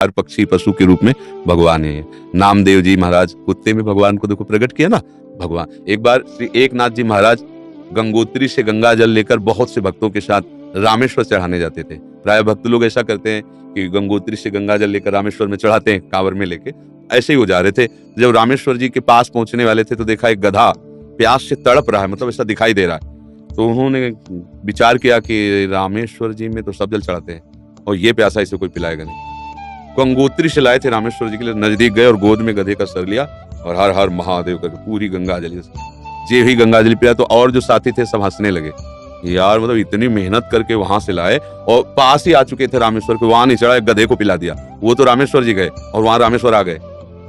हर पक्षी पशु के रूप में भगवान है। नामदेव जी महाराज कुत्ते में भगवान को देखो प्रकट किया ना भगवान। एक बार श्री एकनाथ जी महाराज गंगोत्री से गंगा जल लेकर बहुत से भक्तों के साथ रामेश्वर चढ़ाने जाते थे। प्राय भक्त लोग ऐसा करते हैं कि गंगोत्री से गंगा जल लेकर रामेश्वर में चढ़ाते हैं कांवर में लेके। ऐसे ही हो जा रहे थे। जब रामेश्वर जी के पास पहुंचने वाले थे तो देखा एक गधा प्यास से तड़प रहा है, मतलब ऐसा दिखाई दे रहा है। तो उन्होंने विचार किया कि रामेश्वर जी में तो सब जल चढ़ाते हैं और ये प्यासा इसे कोई पिलाएगा नहीं। गंगोत्री से लाए थे रामेश्वर जी के लिए, नजदीक गए और गोद में गधे का सर लिया और हर हर महादेव करके पूरी गंगा जल जे ही गंगा जल पिया। तो और जो साथी थे सब हंसने लगे, यार मतलब इतनी मेहनत करके वहां से लाए और पास ही आ चुके थे रामेश्वर के, वहां नहीं चढ़ा, गधे को पिला दिया। वो तो रामेश्वर जी गए और वहां रामेश्वर आ गए।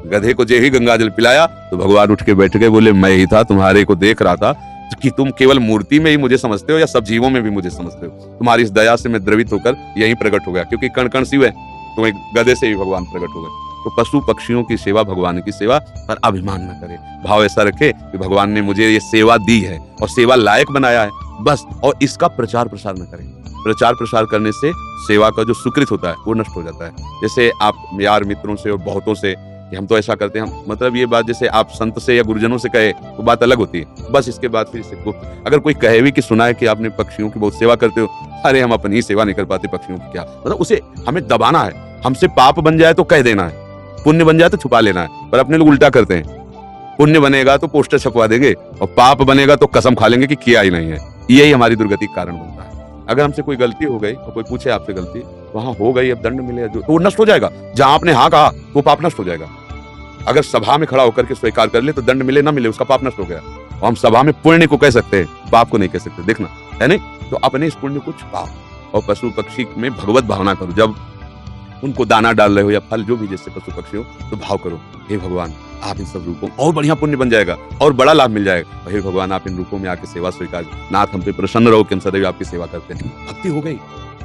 गधे को जे ही गंगा जल पिलाया तो भगवान उठ के बैठ गए, बोले मैं ही था, तुम्हारे को देख रहा था कि तुम केवल मूर्ति में ही मुझे समझते हो या सब जीवों में भी मुझे समझते हो। तुम्हारी इस दया से मैं द्रवित होकर यहीं प्रकट हो गया, क्योंकि कण कण शिव है, तो एक गधे से ही भगवान प्रकट हो गए। तो पशु पक्षियों की सेवा भगवान की सेवा पर अभिमान न करे, भाव ऐसा रखे कि भगवान ने मुझे ये सेवा दी है और सेवा लायक बनाया है बस, और इसका प्रचार प्रसार न करें। प्रचार प्रसार करने से सेवा का जो सुकृत होता है वो नष्ट हो जाता है। जैसे आप यार मित्रों से और बहुतों से हम तो ऐसा करते हैं, हम मतलब ये बात जैसे आप संत से या गुरुजनों से कहे वो बात अलग होती है, बस इसके बाद फिर से गुप्त। अगर कोई कहे भी कि सुना है कि आपने पक्षियों की बहुत सेवा करते हो, अरे हम अपनी सेवा नहीं कर पाते पक्षियों की क्या, मतलब उसे हमें दबाना है। हमसे पाप बन जाए तो कह देना है, पुण्य बन जाए तो छुपा लेना है, पर अपने लोग उल्टा करते हैं। पुण्य बनेगा तो पोस्टर छपवा देंगे और पाप बनेगा तो कसम खा लेंगे कि किया ही नहीं है। यही हमारी दुर्गति का कारण बनता है। अगर हमसे कोई गलती हो गई और कोई पूछे आपसे गलती, वहां हो गई, अब दंड मिलेगा जो, तो वो नष्ट हो जाएगा। जहां आपने हाँ कहा वो पाप नष्ट हो जाएगा। अगर सभा में खड़ा होकर के स्वीकार कर ले तो दंड मिले ना मिले उसका पाप नष्ट हो गया। और हम सभा में पुण्य को कह सकते हैं, पाप को नहीं कह सकते, देखना है नहीं। तो अपने इस पुण्य को छुपाओ और पशु पक्षी में भगवत भावना करो। जब उनको दाना डाल रहे हो या फल जो भी जैसे पशु पक्षी हो, तो भाव करो, हे भगवान आप इन सब रूपों, और बढ़िया पुण्य बन जाएगा और बड़ा लाभ मिल जाएगा। हे भगवान आप इन रूपों में आके सेवा स्वीकार, नाथ हम पे प्रसन्न रहो कि हम सदैव आपकी सेवा करते हैं। भक्ति हो गई,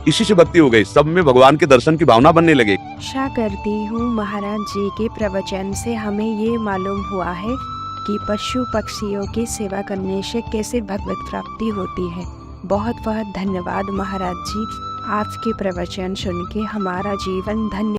इसी से भक्ति हो गई, सब में भगवान के दर्शन की भावना बनने लगे। आशा करती हूँ महाराज जी के प्रवचन से हमें ये मालूम हुआ है कि पशु पक्षियों की सेवा करने से कैसे भगवत प्राप्ति होती है। बहुत बहुत धन्यवाद महाराज जी, आपके प्रवचन सुन के हमारा जीवन धन्य